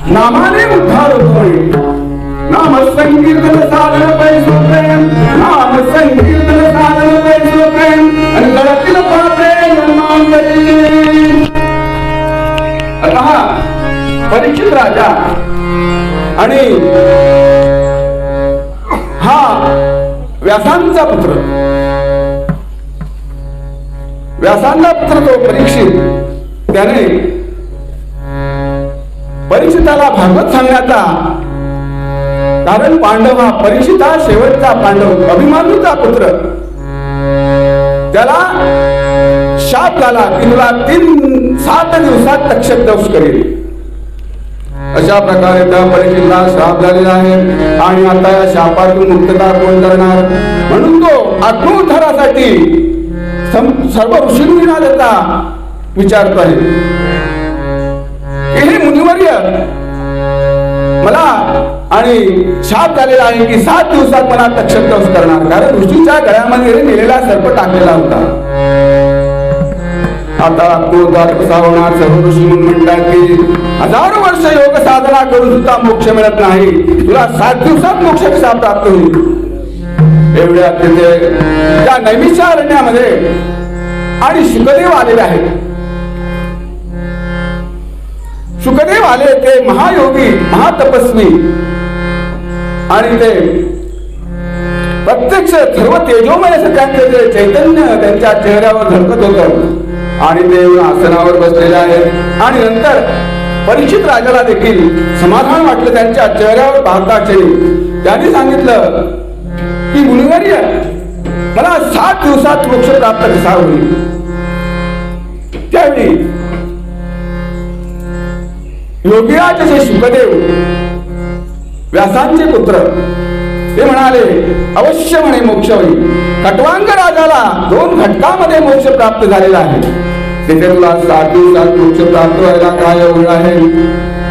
नामाने उद्धार होतोय. नाम संकीर्तन साधन पैसो प्रेम, नाम संकीर्तन साधन पैसो प्रेम, आणि जगातील प्रेम निर्माण करील. आता परीक्षित राजा आणि हा व्यासांचा पुत्र, व्यासांचा पुत्र तो परीक्षित, त्याने परीक्षिताला भागवत सांगण्याचा, कारण पांडव हा परीक्षित हा शेवटचा पांडव, अभिमन्यूचा पुत्र, त्याला शाप झाला की तुला 7 दिवसात तक्षक दंश करेल. अशा प्रकारे त्या परीक्षितला शाप झालेला आहे आणि आता या शापातून मुक्तता कोण करणार, म्हणून तो आत्मोद्धारासाठी सर्व ऋषींना देता विचारतो आहे. हे मुनिवर्य, मला आणि शाप झालेला आहे की 7 दिवसात मला तक्षक दंश करणार, कारण ऋषीच्या गळ्यामध्ये मेलेला सर्प टाकलेला होता. आता क्रोधात कसा होणार? सर्व ऋषी म्हणतात की 1000 वर्ष योग साधना करून सुद्धा मोक्ष मिळत नाही, तुला 7 दिवसात मोक्ष कसा प्राप्त होईल? एवढ्या तिथे त्या नैमिषारण्यामध्ये आणि शुकदेव आलेले आहेत. शुकदेव आले, ते महायोगी महातपस्वी, आणि ते प्रत्यक्ष सर्व तेजोमय सत्यांचे जे चैतन्य त्यांच्या चेहऱ्यावर झळकत होतं, आणि ते आसनावर बसलेले आहेत. आणि नंतर परीक्षित राजाला देखील समाधान वाटलं त्यांच्या चेहऱ्यावर पाहताच. त्यांनी सांगितलं की मुनिवर्य, मला 7 दिवसात मोक्ष प्राप्त कसा होईल? त्यावेळी योगीराज जे शुकदेव, व्यासांचे पुत्र, ते म्हणाले अवश्य म्हणे मोक्ष होईल. खट्वांग राजाला 2 घटकामध्ये मोक्ष प्राप्त झालेला आहे, तिथे तुला 7 दिवसात मोक्ष प्राप्त व्हायला काय एवढं आहे?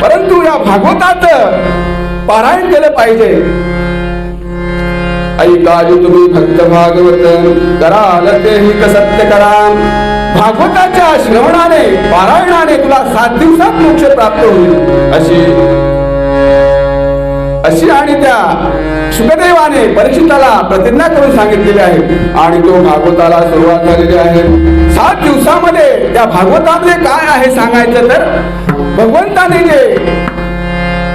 परंतु या भागवतात पारायण केलं पाहिजे. ऐकाजी तुम्ही भक्त भागवत, कराल तेही सत्य करा. भागवताच्या श्रवणाने पारायणाने तुला 7 दिवसात मोक्ष प्राप्त होईल अशी आणि त्या शुकदेवाने परीक्षिताला प्रतिज्ञा करून सांगितलेली आहे. आणि तो भागवताला सुरुवात झालेली आहे. 7 दिवसामध्ये त्या भागवतामध्ये काय आहे सांगायचं तर, भगवंताने जे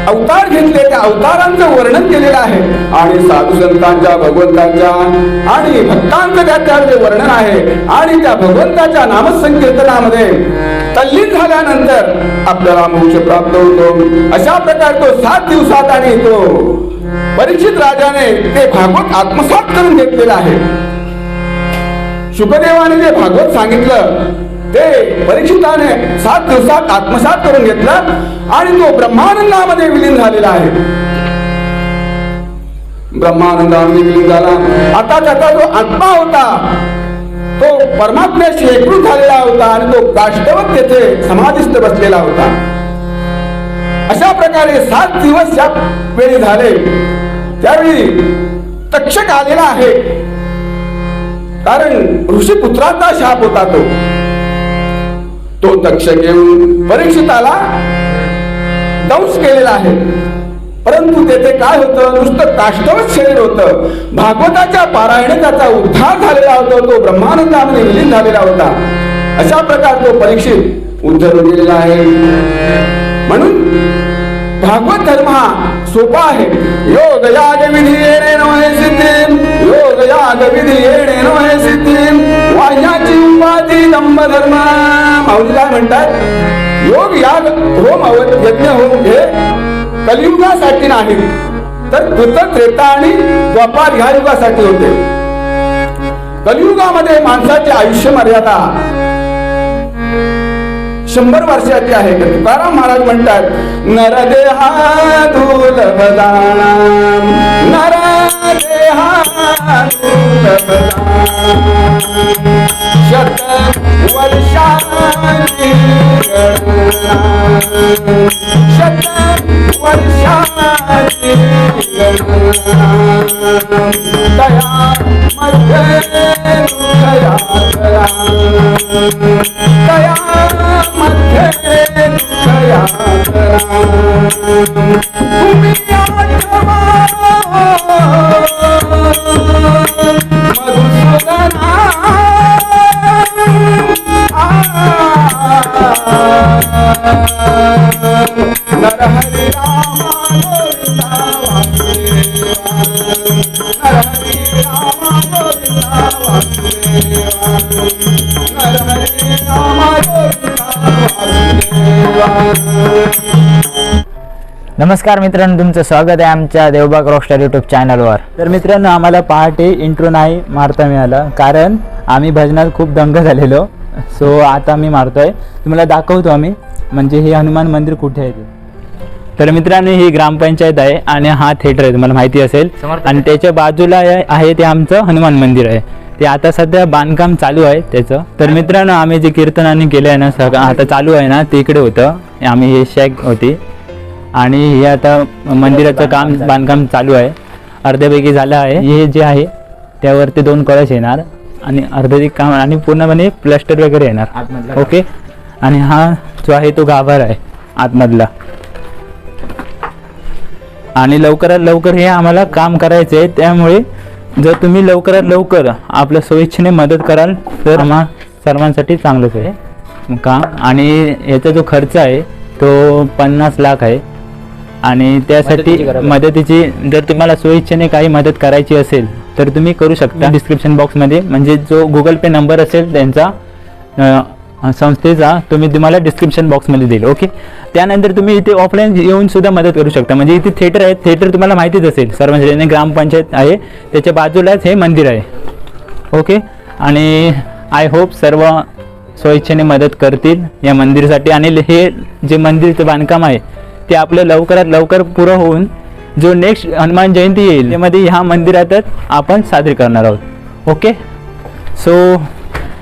अवतार घेतले त्या अवतारांचं वर्णन केलेलं आहे, आणि साधू संतांच्या, भगवंतांच्या आणि भक्तांचं त्याच्यावर जे वर्णन आहे, आणि त्या भगवंताच्या नामसंकीर्तनामध्ये तल्लीन झाल्यानंतर आपल्याला मोक्ष प्राप्त होतो. अशा प्रकारे तो 7 दिवसात आणि तो परीक्षित राजाने ते भागवत आत्मसात करून घेतलेलं आहे. शुकदेवाने जे भागवत सांगितलं ते परीक्षिताने 7 दिवसात आत्मसात करून घेतलं, आणि तो ब्रह्मानंदामध्ये विलीन झालेला आहे. ब्रह्मानंदामध्ये विलीन झाला. आता त्याचा जो आत्मा होता तो परमात्म्याशी एकरूप झालेला होता, आणि तो काष्टवत तेथे समाधिस्थ बसलेला होता. अशा प्रकारे 7 दिवस ज्या वेळी झाले त्यावेळी तक्षक आलेला आहे, कारण ऋषीपुत्राचा शाप होता. तो तक्षक येऊन परीक्षिताला दंश केलेला आहे. परंतु तेथे काय होतं? नुसतं काष्टवत शरीर होतं. भागवताच्या पारायणे त्याचा उद्धार झालेला होता, तो ब्रह्मानंदामध्ये विलीन झालेला होता. अशा प्रकारे तो परीक्षित उद्धर गेलेला आहे. म्हणून भागवत धर्म हा सोपा आहे. योग याग विधी येणे नव्हे सिद्धी, योग याग विधी येणे नव्हे सिद्धी, वाह्याची उपाधी दंभ धर्म. माऊली काय म्हणतात? योग याग होम यज्ञ होम हे कलियुगासाठी नाही, तर कृत, त्रेता आणि द्वापार ह्या युगासाठी होते. कलियुगामध्ये माणसाची आयुष्य मर्यादा 100 वर्षाची आहे. तुकाराम महाराज म्हणतात, नरदेहा दुर्लभ जाणा, नरदेहा दुर्लभ जाणा, शत वर्षाची गणना, शत वर्षाची गणना, दया मध्ये दया करा, दया मध्ये दया करा, तुम्ही आठवा मधुसूदना, नरहरि रामा गोविंदा वासुदेवा, नरहरि रामा गोविंदा वासुदेवा, नरहरि रामा गोविंदा वासुदेवा. नमस्कार मित्रांनो, तुमचं स्वागत आहे आमच्या देवबाग रॉकस्टार यूट्यूब चॅनलवर. तर मित्रांनो, आम्हाला पहाटे इंट्रो नाही मारता मिळाला, कारण आम्ही भजनात खूप दंग झालेलो. सो आता मी मारतोय, तुम्हाला दाखवतो आम्ही, म्हणजे हे हनुमान मंदिर कुठे आहे ते. तर मित्रांनो, ही ग्रामपंचायत आहे आणि हा थिएटर आहे, तुम्हाला माहिती असेल. आणि त्याच्या बाजूला आहे ते आमचं हनुमान मंदिर आहे. ते आता सध्या बांधकाम चालू आहे त्याचं. तर मित्रांनो, आम्ही जे कीर्तनाने केलं आहे ना, सगळं आता चालू आहे ना, ते इकडे होतं. आम्ही हे शॅक होती आणि हे आता मंदिराचं काम बांधकाम चालू आहे, अर्ध्यापैकी झालं आहे. हे जे आहे त्यावरती 2 कळश येणार आणि अर्धे काम आणि पूर्णपणे प्लास्टर वगैरे येणार. ओके. आणि हा जो आहे तो गाभारा आहे आतमधला. आणि लवकरात लवकर हे आम्हाला काम करायचं आहे, त्यामुळे जर तुम्ही लवकरात लवकर आपल्या सोयीच्छेने मदत कराल तर आम्हा सर्वांसाठी चांगलंच आहे काम. आणि याचा जो खर्च आहे तो 50 लाख आहे. आणि त्यासाठी मदतीची जर तुम्हाला स्वइच्छेने काही मदत करायची असेल तर तुम्ही करू शकता. डिस्क्रिप्शन बॉक्समध्ये म्हणजे जो गुगल पे नंबर असेल त्यांचा संस्थेचा तुम्हाला डिस्क्रिप्शन बॉक्समध्ये देईल. ओके. त्यानंतर तुम्ही इथे ऑफलाईन येऊन सुद्धा मदत करू शकता. म्हणजे इथे थिएटर आहे, थिएटर तुम्हाला माहितीच असेल सर्वांसाठी. ग्रामपंचायत आहे त्याच्या बाजूलाच हे मंदिर आहे. ओके. आणि आय होप सर्व स्वइच्छेने मदत करतील या मंदिरासाठी. आणि हे जे मंदिरचं बांधकाम आहे ते आपलं लवकरात लवकर पुरं होऊन जो नेक्स्ट हनुमान जयंती येईल त्यामध्ये ह्या मंदिरातच आपण साजरी करणार आहोत. ओके. सो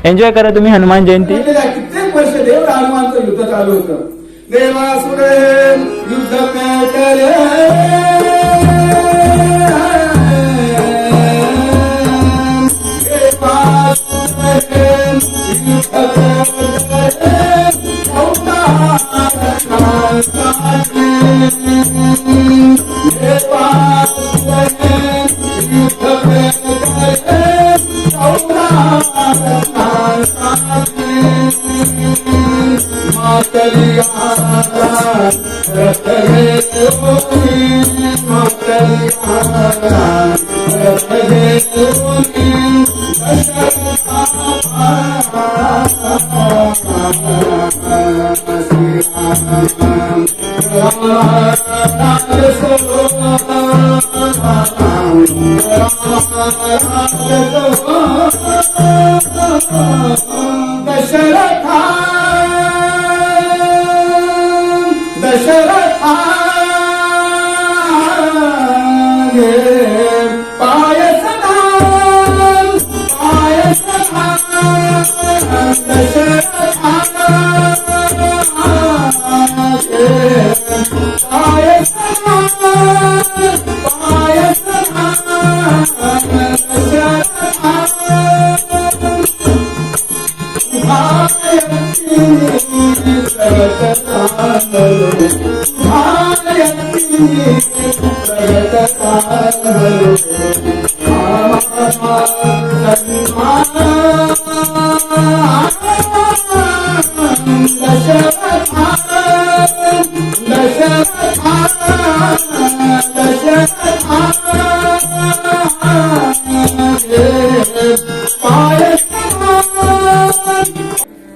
एन्जॉय करा तुम्ही हनुमान जयंती. कित्येक वर्ष देव हनुमानचं युद्ध चालू होतं. देवासुरे युद्ध पेटले,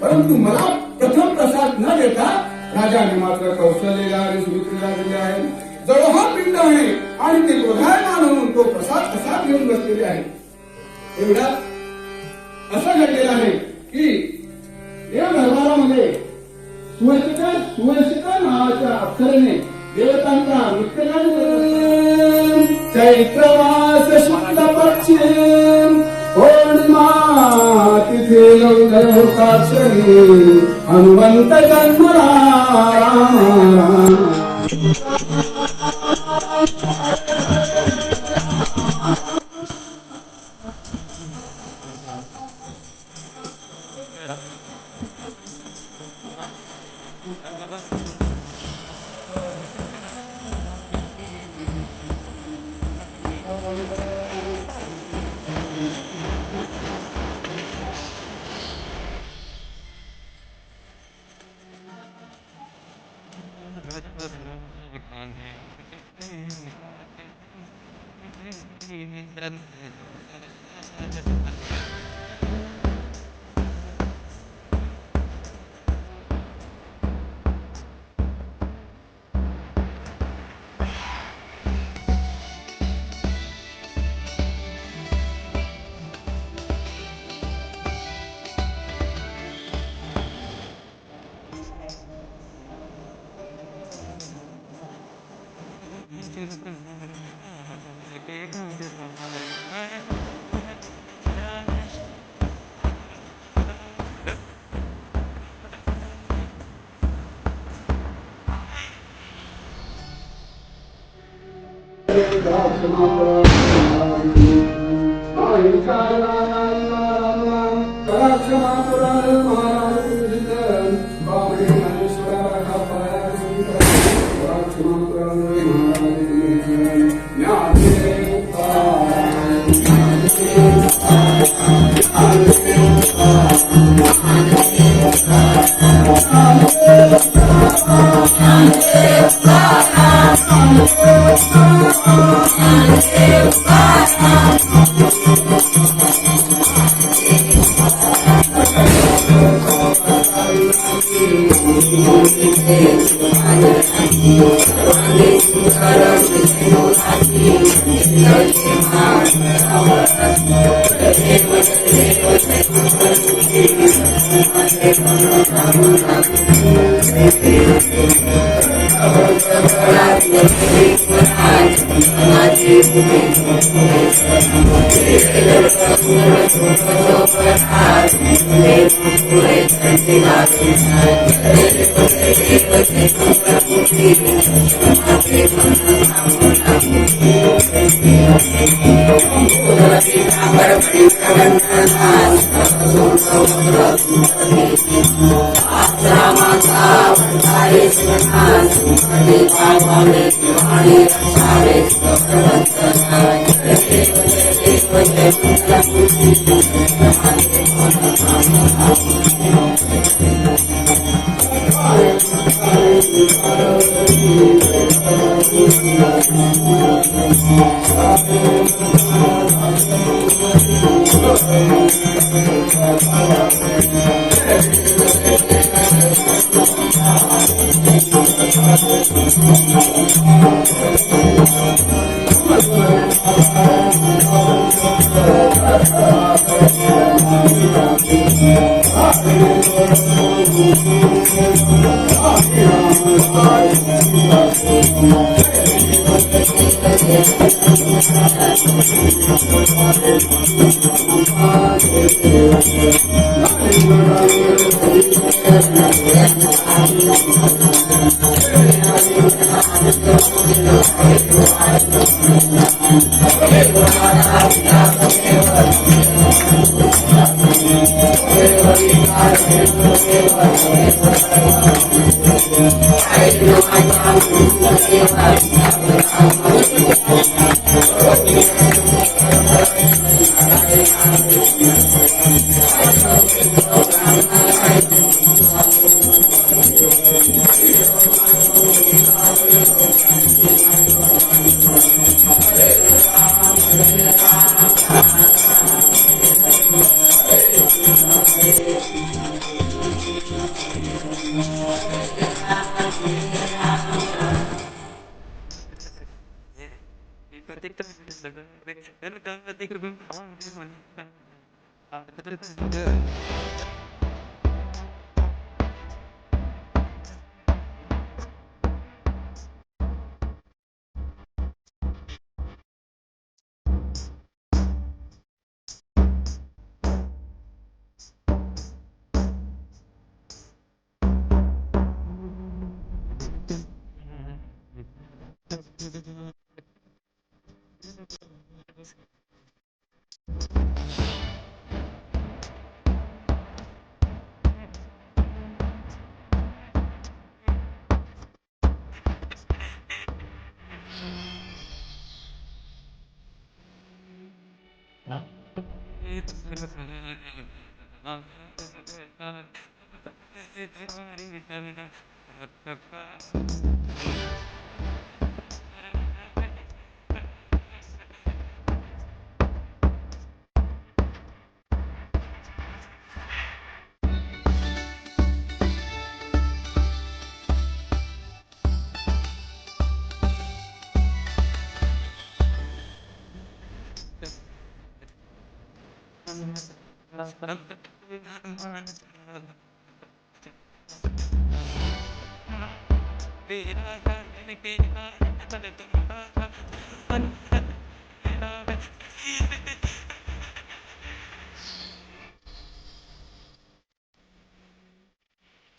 परंतु मला प्रथम प्रसाद न देता राजाने मात्र कौशल्याला आणि सुमित्रेला दिले आहे. जळो हा पिंड आहे आणि ते दोघांना म्हणून तो प्रसाद घेऊन बसलेले आहे. एवढा असं घडलेलं आहे की देव दरबारामध्ये सुवशिका नावाच्या अक्षराने देवतांचा नृत्यगान करत चैत्रमास शुक्ल पक्षी पौर्णिमा तिथे लवकर होता क्षणी हनुमंत जन्मला.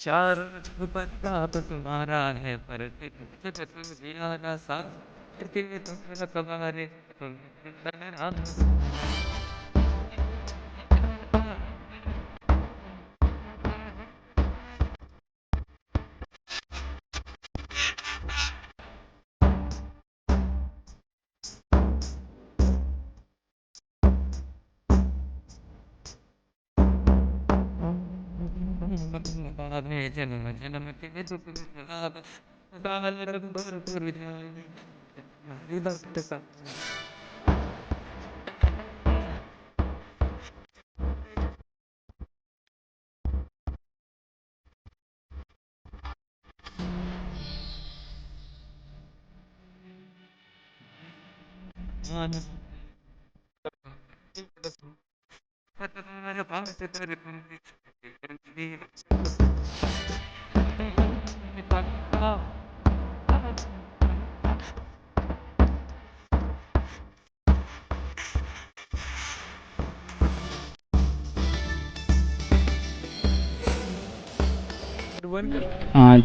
चार प्रताप तुम्हारा है पर तुम्हारा साथ तुम कबारे जन्म जन्म के दुख भरपूर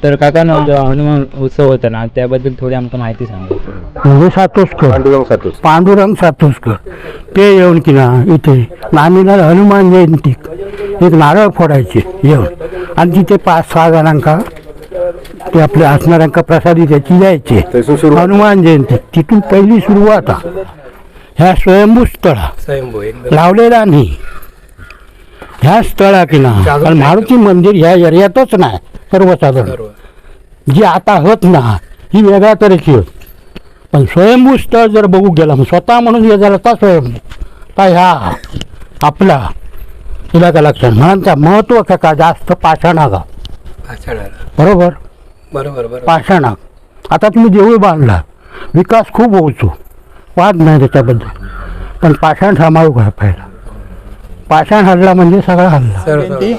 तर काका जो हनुमान उत्सव होता ना त्याबद्दल थोडी आमका माहिती सांगा. म्हणजे सातोसकर पांडुरंग सातोसकर ते येऊन की ना इथे नामीला हनुमान जयंती एक नारळ फोडायचे येऊन आणि तिथे 5-6 जणांका ते आपल्या असणाऱ्यांका प्रसादी त्याची द्यायचे. हनुमान जयंती तिथून पहिली सुरुवात ह्या स्वयंभू स्थळा लावलेला नाही. ह्या स्थळा की ना कारण मारुती मंदिर ह्या एरियातच नाही सर्वसाधारण जी आता होत ना ही वेगळ्या तऱ्हेची होत. पण स्वयंभू स्थळ जर बघू गेला स्वतः म्हणून हे झालं तर स्वयंभू का ह्या आपला तुला का लक्षात म्हणा महत्व का जास्त पाषाणागा बरोबर बरोबर पाषाणाग. आता तुम्ही देऊळ बांधला विकास खूप होतो वाद नाही त्याच्याबद्दल पण पाषाण सांभाळू काय पाहिला. पाषाण हल्ला म्हणजे सगळा हल्ला.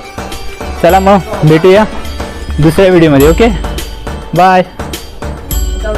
चला मग भेटूया दुसऱ्या व्हिडिओमध्ये. Okay bye.